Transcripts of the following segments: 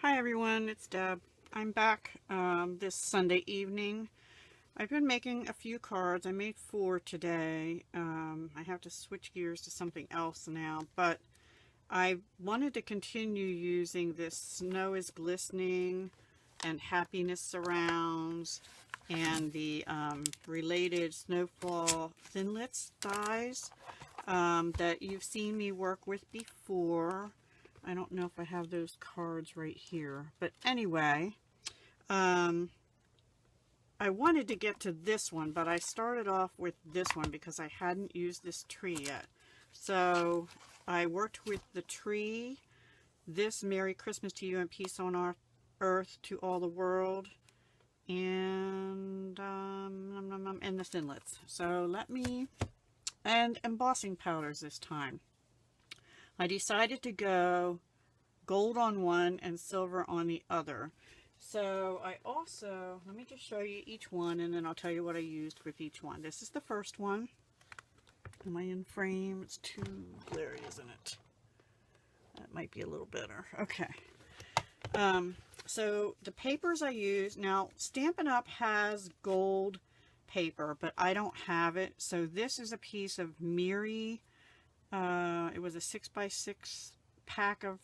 Hi everyone, it's Deb. I'm back this Sunday evening. I've been making a few cards. I made 4 today. I have to switch gears to something else now, but I wanted to continue using this Snow is Glistening and Happiness Surrounds and the related Snowfall Thinlets dies that you've seen me work with before. I don't know if I have those cards right here, but anyway, I wanted to get to this one, but I started off with this one because I hadn't used this tree yet. So I worked with the tree, this Merry Christmas to You and Peace on Earth to all the world, and the Thinlets. So and embossing powders this time. I decided to go gold on one and silver on the other. So I also, let me just show you each one and then I'll tell you what I used with each one. This is the first one. Am I in frame? It's too blurry, isn't it? That might be a little better. Okay. So the papers I use, now Stampin' Up! Has gold paper, but I don't have it. So this is a piece of Miri. It was a 6x6 pack of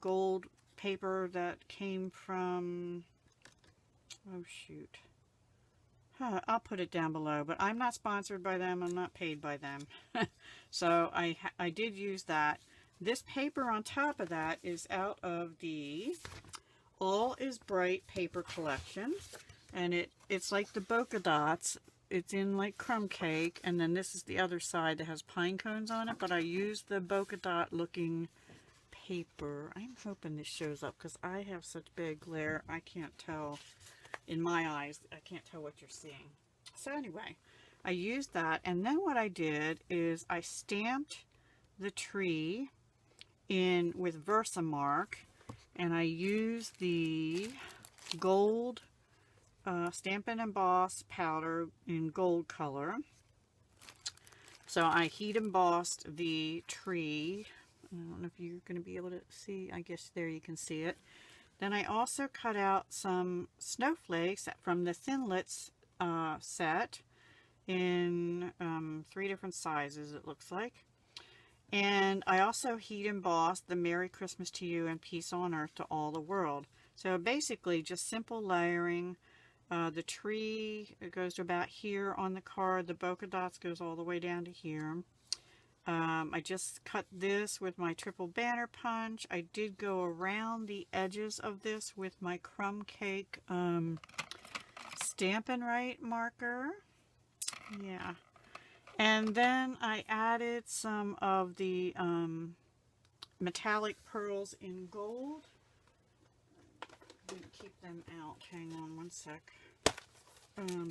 gold paper that came from, oh shoot, I'll put it down below, but I'm not sponsored by them, I'm not paid by them. So I did use that. This paper on top of that is out of the All is Bright paper collection, and it's like the Bokeh Dots. It's in like crumb cake, and then this is the other side that has pine cones on it, but I used the Bokeh Dot looking paper. I'm hoping this shows up because I have such big glare I can't tell. In my eyes I can't tell what you're seeing. So anyway, I used that, and then what I did is I stamped the tree in with Versamark, and I used the gold Stampin' Emboss powder in gold color. So I heat embossed the tree. I don't know if you're going to be able to see. I guess there you can see it. Then I also cut out some snowflakes from the Thinlets set in 3 different sizes, it looks like. And I also heat embossed the Merry Christmas to You and Peace on Earth to all the world. So basically just simple layering. The tree, it goes to about here on the card. The Bokeh Dots goes all the way down to here. I just cut this with my triple banner punch. I did go around the edges of this with my crumb cake Stampin' Right marker. Yeah. And then I added some of the metallic pearls in gold. Keep them out. Hang on one sec.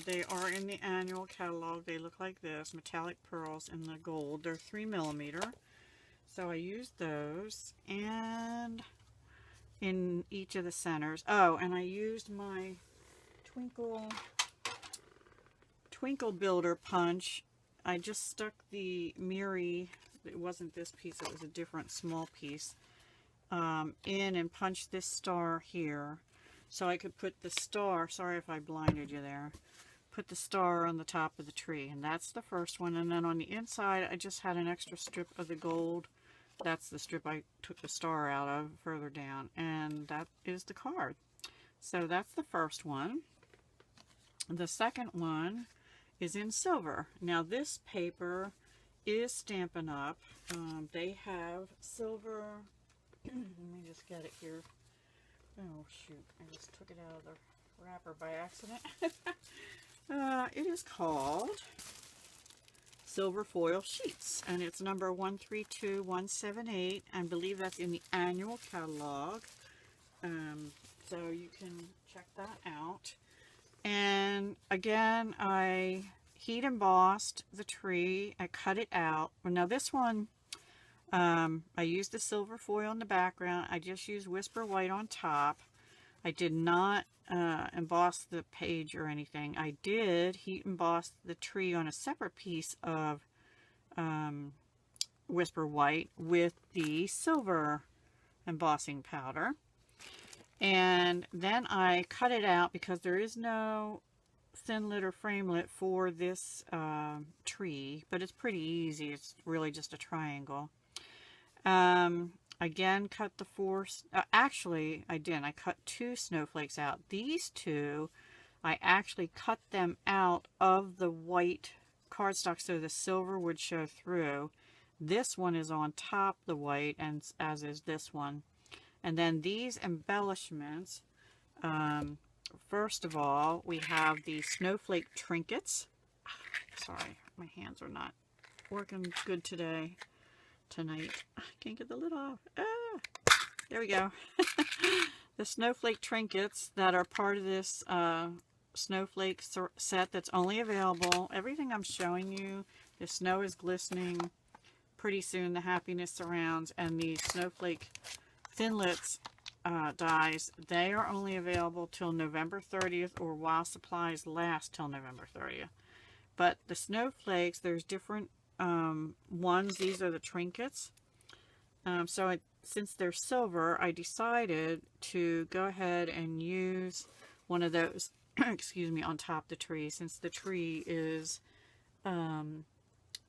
They are in the annual catalog. They look like this, metallic pearls in the gold. They're 3mm. So I used those, and in each of the centers. Oh, and I used my Twinkle Builder punch. I just stuck the Miri, it wasn't this piece, it was a different small piece, in and punched this star here. So I could put the star, sorry if I blinded you there, put the star on the top of the tree. And that's the first one. And then on the inside, I just had an extra strip of the gold. That's the strip I took the star out of further down. And that is the card. So that's the first one. The second one is in silver. Now this paper is Stampin' Up. They have silver. Let me just get it here. Oh shoot, I just took it out of the wrapper by accident. It is called Silver Foil Sheets, and it's number 132178. I believe that's in the annual catalog. So you can check that out. And again, I heat embossed the tree. I cut it out. Well, now this one, I used the silver foil in the background. I just used Whisper White on top. I did not emboss the page or anything. I did heat emboss the tree on a separate piece of Whisper White with the silver embossing powder. And then I cut it out because there is no Thinlet or Framelit for this tree, but it's pretty easy. It's really just a triangle. Again, cut the four, actually I didn't. I cut 2 snowflakes out. These 2, I actually cut them out of the white cardstock so the silver would show through. This one is on top the white, and as is this one. And then these embellishments, first of all, we have the Snowflake Trinkets. Sorry, my hands are not working good tonight. I can't get the lid off. There we go. The Snowflake Trinkets that are part of this Snowflake set that's only available. Everything I'm showing you, the snow is glistening. Pretty soon the happiness surrounds, and the Snowflake Thinlets dies, they are only available till November 30th or while supplies last till November 30th. But the snowflakes, there's different ones. These are the trinkets. Since they're silver, I decided to go ahead and use one of those excuse me, on top of the tree, since the tree is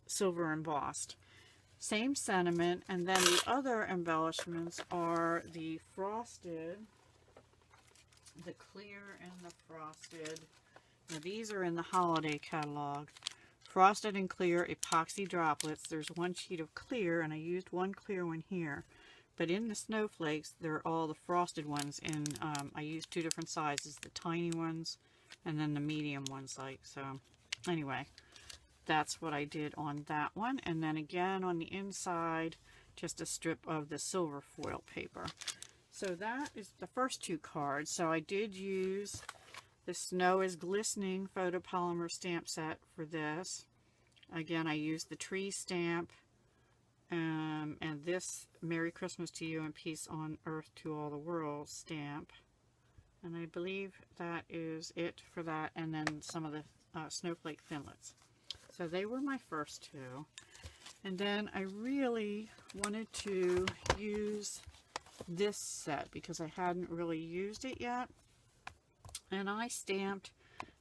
silver embossed. Same sentiment. And then the other embellishments are the frosted, the clear and the frosted. Now these are in the holiday catalog. Frosted and clear epoxy droplets. There's one sheet of clear, and I used one clear one here. But in the snowflakes, they're all the frosted ones, and I used 2 different sizes, the tiny ones and then the medium ones. So anyway, that's what I did on that one. And then again on the inside, just a strip of the silver foil paper. So that is the first 2 cards. So I did use the Snow is Glistening Photopolymer stamp set for this. Again, I used the tree stamp and this Merry Christmas to You and Peace on Earth to All the World stamp. And I believe that is it for that. And then some of the Snowflake Thinlets. So they were my first 2. And then I really wanted to use this set because I hadn't really used it yet. And I stamped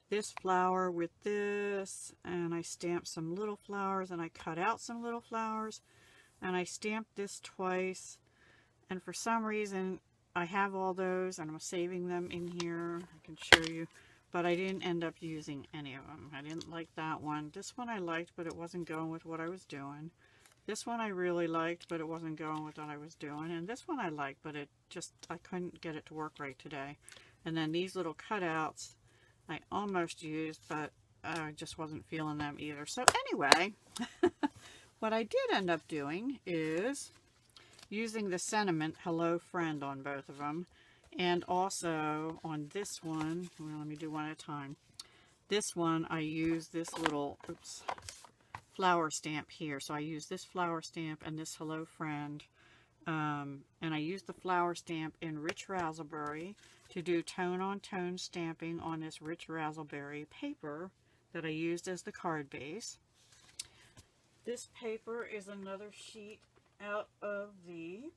this flower with this, and I stamped some little flowers, and I cut out some little flowers, and I stamped this twice. And for some reason, I have all those, and I'm saving them in here. I can show you, but I didn't end up using any of them. I didn't like that one. This one I liked, but it wasn't going with what I was doing. This one I really liked, but it wasn't going with what I was doing. And this one I liked, but it just, I couldn't get it to work right today. And then these little cutouts I almost used, but I just wasn't feeling them either. So anyway, what I did end up doing is using the sentiment Hello Friend on both of them. And also on this one, well, let me do one at a time. This one I used this little, flower stamp here. So I used this flower stamp and this Hello Friend. And I used the flower stamp in Rich Razzleberry to do tone-on-tone stamping on this Rich Razzleberry paper that I used as the card base. This paper is another sheet out of the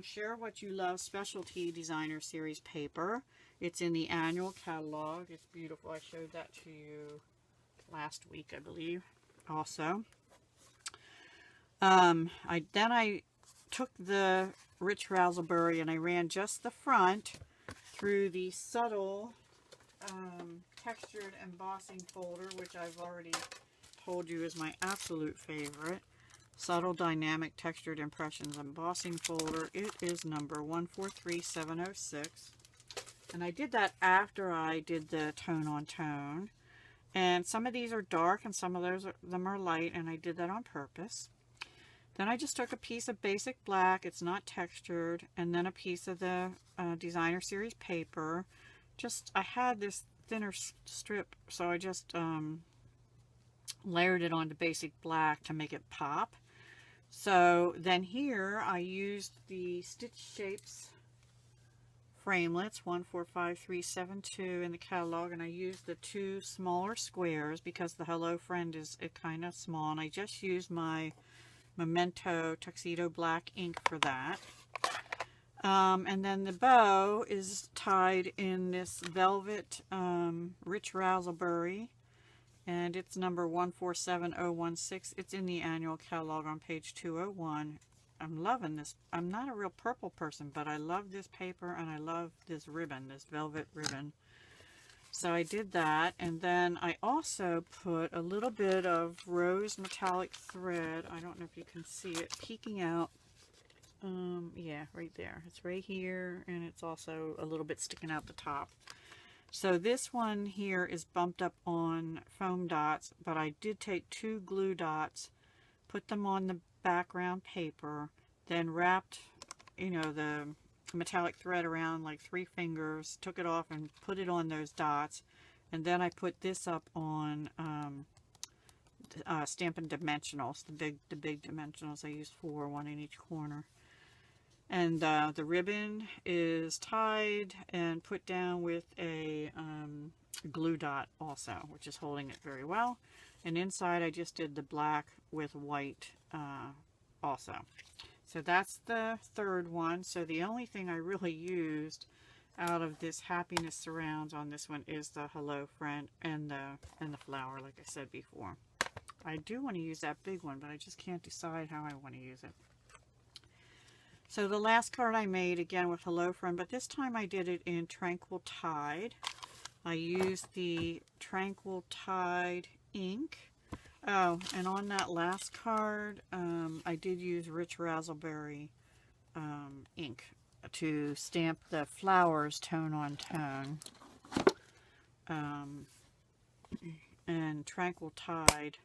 Share What You Love Specialty Designer Series paper. It's in the annual catalog. It's beautiful. I showed that to you last week, I believe, also. I took the Rich Razzleberry and I ran just the front through the subtle textured embossing folder, which I've already told you is my absolute favorite. Subtle Dynamic Textured Impressions embossing folder. It is number 143706. And I did that after I did the tone on tone. And some of these are dark and some of them are light, and I did that on purpose. Then I just took a piece of basic black, it's not textured, and then a piece of the Designer Series paper. I had this thinner strip, so I just layered it onto basic black to make it pop. So then here I used the Stitch Shapes Framelits 145372 in the catalog, and I used the 2 smaller squares because the Hello Friend is kind of small, and I just used my Memento Tuxedo black ink for that. And then the bow is tied in this velvet rich razzleberry, and it's number 147016. It's in the annual catalog on page 201. I'm loving this. I'm not a real purple person, but I love this paper and I love this ribbon, this velvet ribbon. So I did that, and then I also put a little bit of rose metallic thread. I don't know if you can see it peeking out. Yeah, right there. It's right here, and it's also a little bit sticking out the top. So this one here is bumped up on foam dots, but I did take 2 glue dots, put them on the background paper, then wrapped, you know, the metallic thread around like 3 fingers, took it off and put it on those dots, and then I put this up on Stampin' Dimensionals, the big dimensionals. I used 4, 1 in each corner. And the ribbon is tied and put down with a glue dot also, which is holding it very well. And inside I just did the black with white also. So that's the third one. So the only thing I really used out of this Happiness Surrounds on this one is the Hello Friend and the flower, like I said before. I do want to use that big one, but I just can't decide how I want to use it. So the last card I made, again with Hello Friend, but this time I did it in Tranquil Tide. I used the Tranquil Tide ink. Oh, and on that last card, I did use Rich Razzleberry ink to stamp the flowers tone on tone. And Tranquil Tide,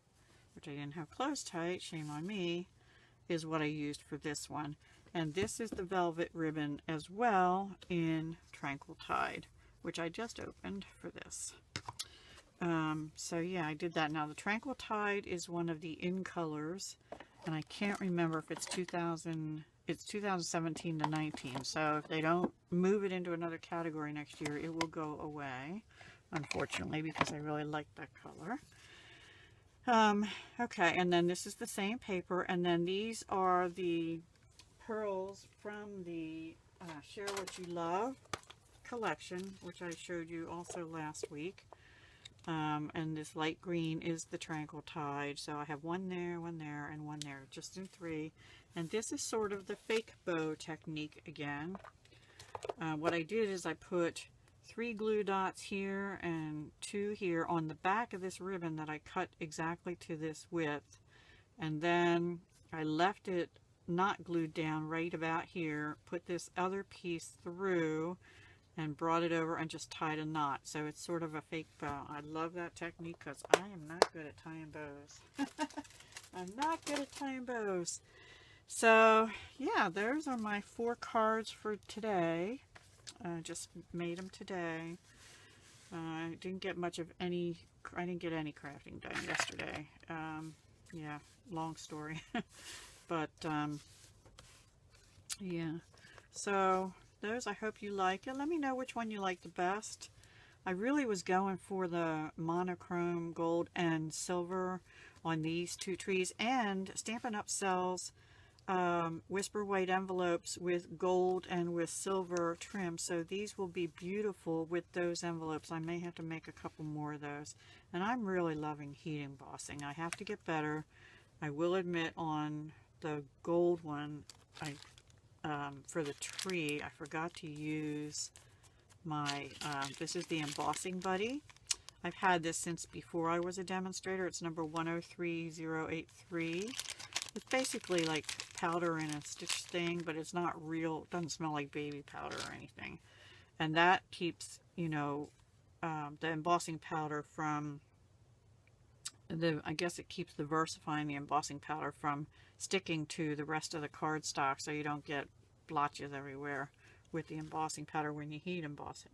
which I didn't have closed tight, shame on me, is what I used for this one. And this is the velvet ribbon as well in Tranquil Tide, which I just opened for this. So yeah, I did that. Now the Tranquil Tide is one of the in colors, and I can't remember if it's 2017 to 19. So if they don't move it into another category next year, it will go away, unfortunately, because I really like that color. Okay, and then this is the same paper, and then these are the pearls from the Share What You Love collection, which I showed you also last week. And this light green is the Tranquil Tide. So I have one there, and one there, just in 3. And this is sort of the fake bow technique again. What I did is I put 3 glue dots here and 2 here on the back of this ribbon that I cut exactly to this width. And then I left it not glued down right about here, put this other piece through and brought it over and just tied a knot. So it's sort of a fake bow. I love that technique because I am not good at tying bows. I'm not good at tying bows. So yeah, those are my 4 cards for today. Just made them today. I didn't get much of any, I didn't get any crafting done yesterday. Yeah, long story. But yeah, so those, I hope you like it. Let me know which one you like the best. I really was going for the monochrome gold and silver on these 2 trees, and Stampin' Up sells Whisper White envelopes with gold and with silver trim, so these will be beautiful with those envelopes. I may have to make a couple more of those. And I'm really loving heat embossing. I have to get better. I will admit, on the gold one, for the tree, I forgot to use my, this is the Embossing Buddy. I've had this since before I was a demonstrator. It's number 103083. It's basically like powder in a stitch thing, but it's not real. It doesn't smell like baby powder or anything. And that keeps, you know, the embossing powder from, I guess it keeps the VersaFine, the embossing powder, from sticking to the rest of the cardstock, so you don't get blotches everywhere with the embossing powder when you heat emboss it.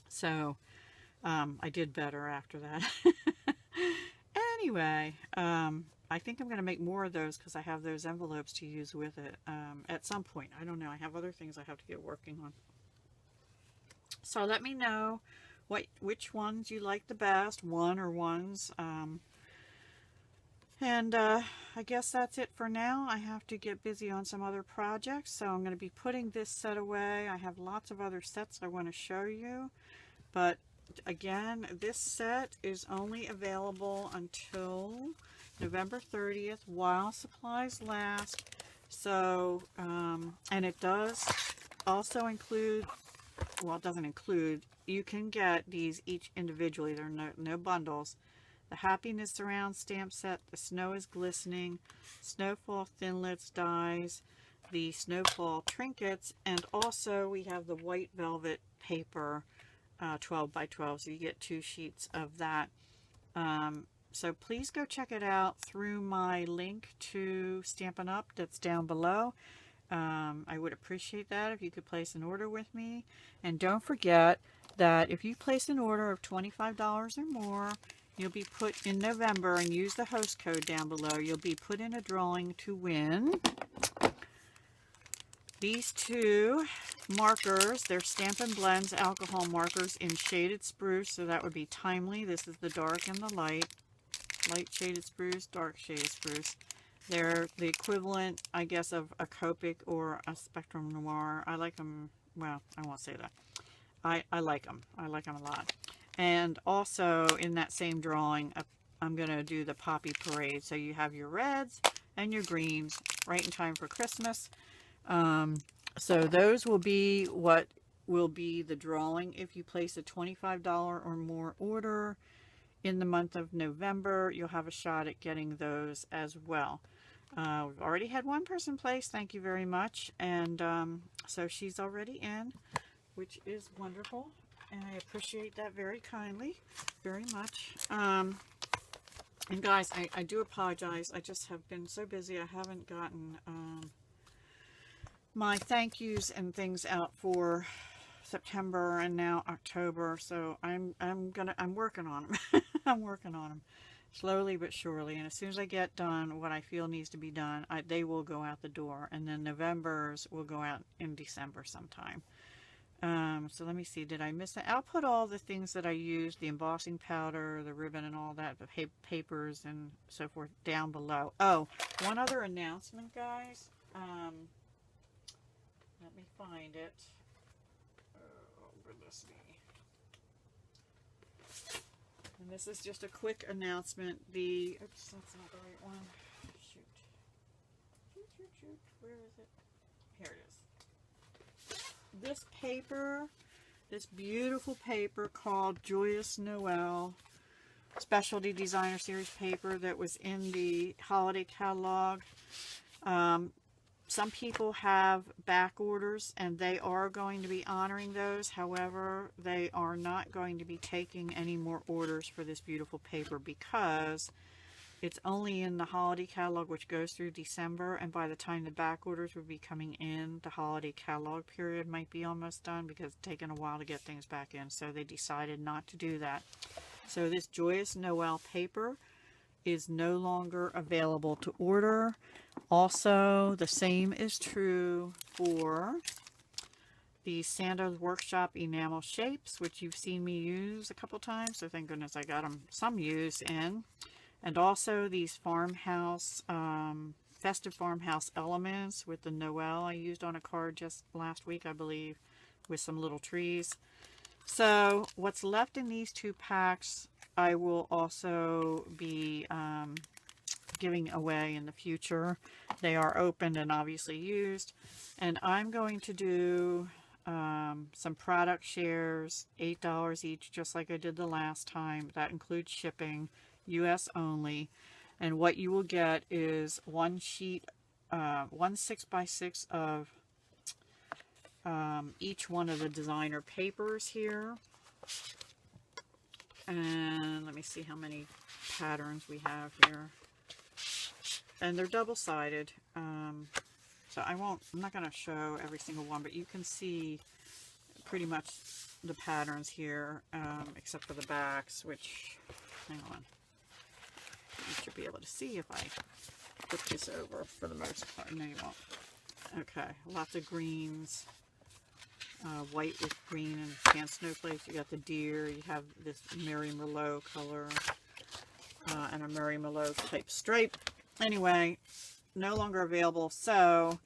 So I did better after that. Anyway, I think I'm going to make more of those because I have those envelopes to use with it at some point. I don't know. I have other things I have to get working on. So let me know which ones you like the best, one or ones. And I guess that's it for now. I have to get busy on some other projects, so I'm going to be putting this set away. I have lots of other sets I want to show you, but again, this set is only available until November 30th while supplies last. So, and it does also include, well, it doesn't include, you can get these each individually. There are no bundles. The Happiness Surround stamp set, the Snow is Glistening, Snowfall Thinlets dies, the Snowfall Trinkets, and also we have the white velvet paper, 12 by 12, so you get 2 sheets of that. So please go check it out through my link to Stampin' Up that's down below. I would appreciate that if you could place an order with me. And don't forget that if you place an order of $25 or more, you'll be put in November, and use the host code down below, you'll be put in a drawing to win these 2 markers. They're Stampin' Blends alcohol markers in shaded spruce, so that would be timely. This is the dark and the light shaded spruce, dark shaded spruce. They're the equivalent, I guess, of a Copic or a Spectrum Noir. I like them, well, I won't say that. I like them. I like them a lot. And also in that same drawing, I'm going to do the Poppy Parade. So you have your reds and your greens right in time for Christmas. So those will be what will be the drawing if you place a $25 or more order in the month of November. You'll have a shot at getting those as well. We've already had one person place, thank you very much, and so she's already in, which is wonderful, and I appreciate that very kindly, very much. And guys, I do apologize, I just have been so busy, I haven't gotten my thank yous and things out for September and now October, so I'm working on them. I'm working on them slowly but surely, and as soon as I get done what I feel needs to be done, they will go out the door, and then November's will go out in December sometime. So let me see, did I miss it? I'll put all the things that I used, the embossing powder, the ribbon and all that, the papers and so forth, down below. Oh, one other announcement, guys. Let me find it. Oh, goodness me. And this is just a quick announcement. Oops, that's not the right one. Shoot. Shoot. Where is it? Here it is. This paper, this beautiful paper called Joyous Noel, Specialty Designer Series paper that was in the holiday catalog. Some people have back orders, and they are going to be honoring those. However, they are not going to be taking any more orders for this beautiful paper because it's only in the holiday catalog, which goes through December, and by the time the back orders would be coming in, the holiday catalog period might be almost done because it's taken a while to get things back in, so they decided not to do that. So this Joyous Noel paper is no longer available to order. Also, the same is true for the Santa's Workshop enamel shapes, which you've seen me use a couple times, so thank goodness I got them some use in. And also these farmhouse, festive farmhouse elements with the Noel I used on a card just last week, I believe, with some little trees. So what's left in these 2 packs I will also be giving away in the future. They are opened and obviously used, and I'm going to do some product shares, $8 each, just like I did the last time. That includes shipping, US only, and what you will get is one sheet, 1 6x6 of each one of the designer papers here. And let me see how many patterns we have here. And they're double-sided. So I'm not going to show every single one, but you can see pretty much the patterns here, except for the backs, which, hang on. You should be able to see if I put this over for the most part. No, you won't. Okay, lots of greens. White with green and tan snowflakes. You got the deer. You have this Mary Merlot color. and a Murray Mallow type stripe. Anyway, no longer available, so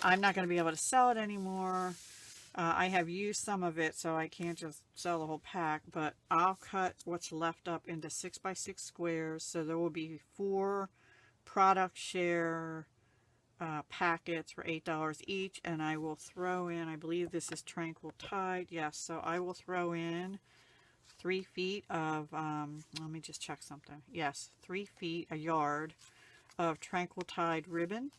I'm not going to be able to sell it anymore. I have used some of it, so I can't just sell the whole pack, but I'll cut what's left up into 6x6 squares, so there will be 4 product share packets for $8 each, and I will throw in, I believe this is Tranquil Tide, yes, so I will throw in 3 feet of, let me just check something, yes, 3 feet, a yard of Tranquil Tide ribbon.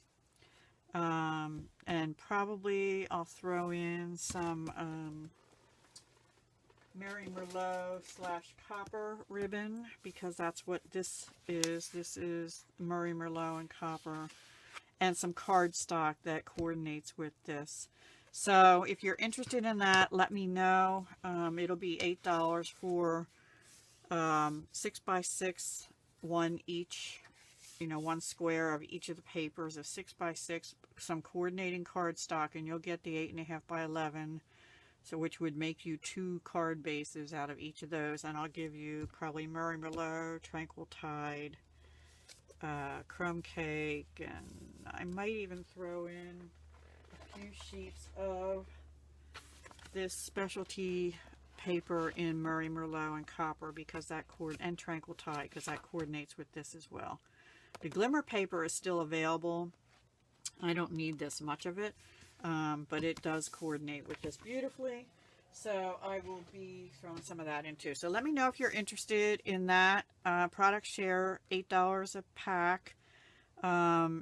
And probably I'll throw in some Mary Merlot / copper ribbon, because that's what this is. This is Murray Merlot and copper, and some cardstock that coordinates with this. So if you're interested in that, let me know. It'll be $8 for 6x6, one each. You know, 1 square of each of the papers of 6x6, some coordinating cardstock, and you'll get the 8.5 by 11, so which would make you 2 card bases out of each of those. And I'll give you probably Murray Merlot, Tranquil Tide, Crumb Cake, and I might even throw in a few sheets of this specialty paper in Murray Merlot and copper, because that and Tranquil Tide, because that coordinates with this as well. The glimmer paper is still available. I don't need this much of it, but it does coordinate with this beautifully. So I will be throwing some of that in too. So let me know if you're interested in that. Product share, $8 a pack.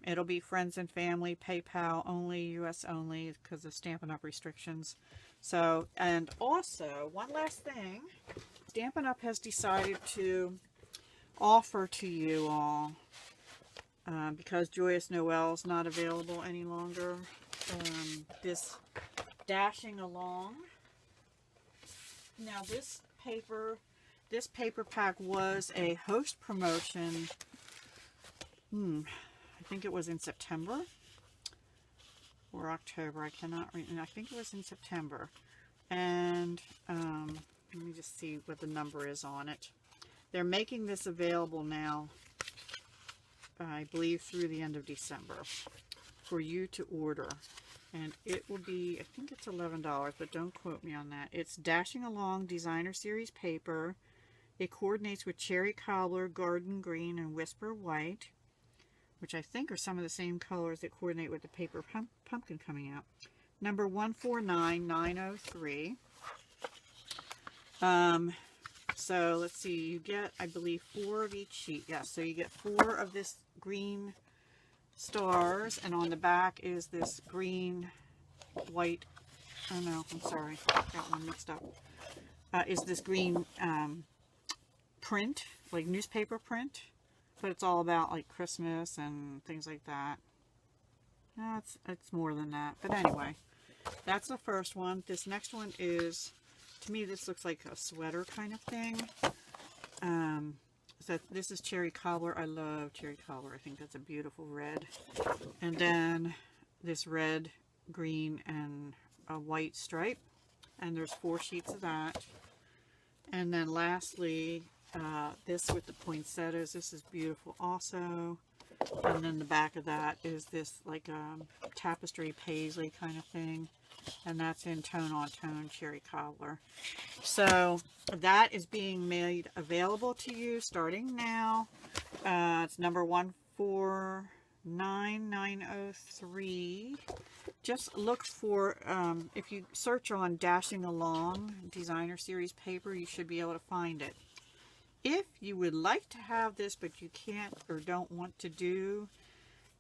It'll be friends and family, PayPal only, US only, because of Stampin' Up restrictions. So, and also, one last thing, Stampin' Up has decided to offer to you all, because Joyous Noel is not available any longer, this Dashing Along. Now this paper pack was a host promotion, I think it was in September or October, I cannot remember, I think it was in September, and let me just see what the number is on it. They're making this available now, I believe through the end of December, for you to order. And it will be, I think it's $11, but don't quote me on that. It's Dashing Along Designer Series paper. It coordinates with Cherry Cobbler, Garden Green, and Whisper White, which I think are some of the same colors that coordinate with the paper pumpkin coming out. Number 149903. So let's see, you get, I believe, 4 of each sheet. Yeah, so you get 4 of this green stars, and on the back is this green, white, oh no, I'm sorry, got one mixed up, is this green print, like newspaper print, but it's all about like Christmas and things like that. No, it's more than that, but anyway, that's the first one. This next one is, to me, this looks like a sweater kind of thing. So this is Cherry Cobbler. I love Cherry Cobbler. I think that's a beautiful red. And then this red, green, and a white stripe. And there's 4 sheets of that. And then lastly, this with the poinsettias. This is beautiful also. And then the back of that is this like tapestry paisley kind of thing. And that's in Tone on Tone Cherry Cobbler. So that is being made available to you starting now. It's number 149903. Just look for, if you search on Dashing Along Designer Series paper, you should be able to find it. If you would like to have this, but you can't or don't want to do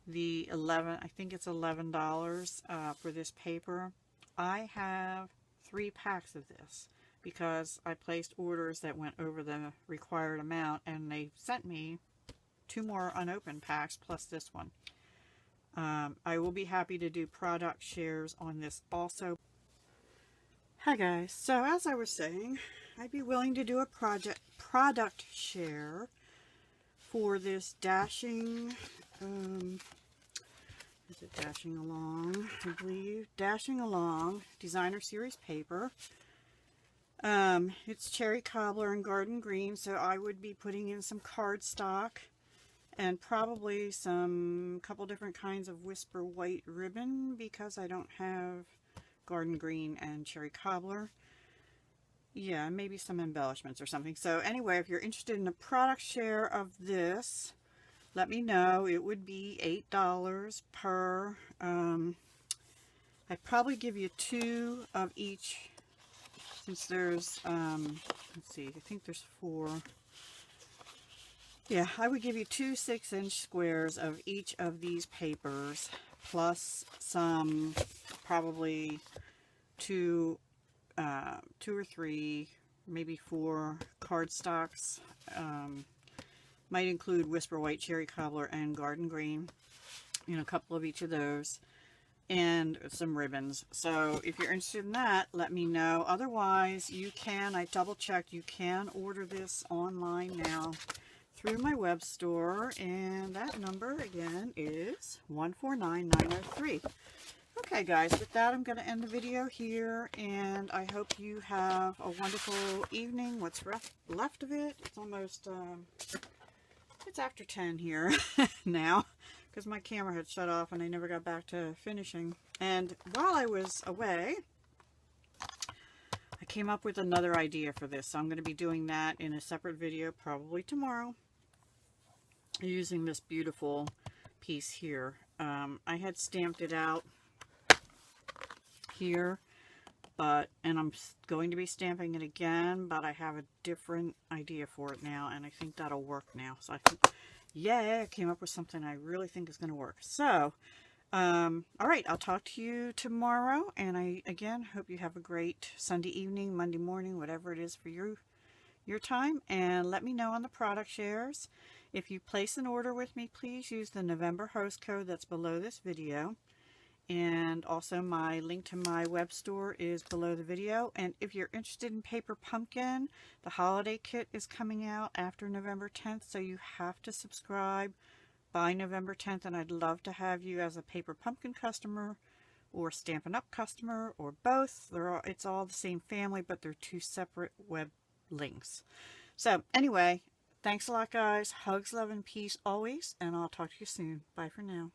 the I think it's $11 for this paper, I have 3 packs of this because I placed orders that went over the required amount, and they sent me 2 more unopened packs plus this one. I will be happy to do product shares on this also. Hi guys, so as I was saying, I'd be willing to do a product share for this Dashing, is it Dashing Along, I believe, Dashing Along Designer Series paper. It's cherry cobbler and garden green, so I would be putting in some cardstock and probably some couple different kinds of whisper white ribbon because I don't have garden green and cherry cobbler. Yeah, maybe some embellishments or something. So anyway, if you're interested in a product share of this, let me know. It would be $8 per. I'd probably give you 2 of each, since there's, let's see, I think there's 4. Yeah, I would give you 2 6-inch squares of each of these papers, plus some, probably 2 or 3, maybe 4 cardstocks. Might include whisper white, cherry cobbler, and garden green. You know, a couple of each of those, and some ribbons. So if you're interested in that, let me know. Otherwise, you can, I double checked, you can order this online now through my web store, and that number again is 149903. Okay guys, with that I'm going to end the video here, and I hope you have a wonderful evening. What's left of it? It's almost, it's after 10 here now, because my camera had shut off and I never got back to finishing. And while I was away, I came up with another idea for this, so I'm going to be doing that in a separate video, probably tomorrow, using this beautiful piece here. I had stamped it out here, and I'm going to be stamping it again, but I have a different idea for it now, and I think that'll work now. So I think, yeah, I came up with something I really think is going to work. So, all right, I'll talk to you tomorrow, and I, again, hope you have a great Sunday evening, Monday morning, whatever it is for your time, and let me know on the product shares. If you place an order with me, please use the November host code that's below this video. And also my link to my web store is below the video. And if you're interested in Paper Pumpkin, the holiday kit is coming out after November 10th, so you have to subscribe by November 10th, and I'd love to have you as a Paper Pumpkin customer or Stampin' Up customer, or both. It's all the same family, but they're 2 separate web links. So anyway, thanks a lot guys. Hugs, love, and peace always, and I'll talk to you soon. Bye for now.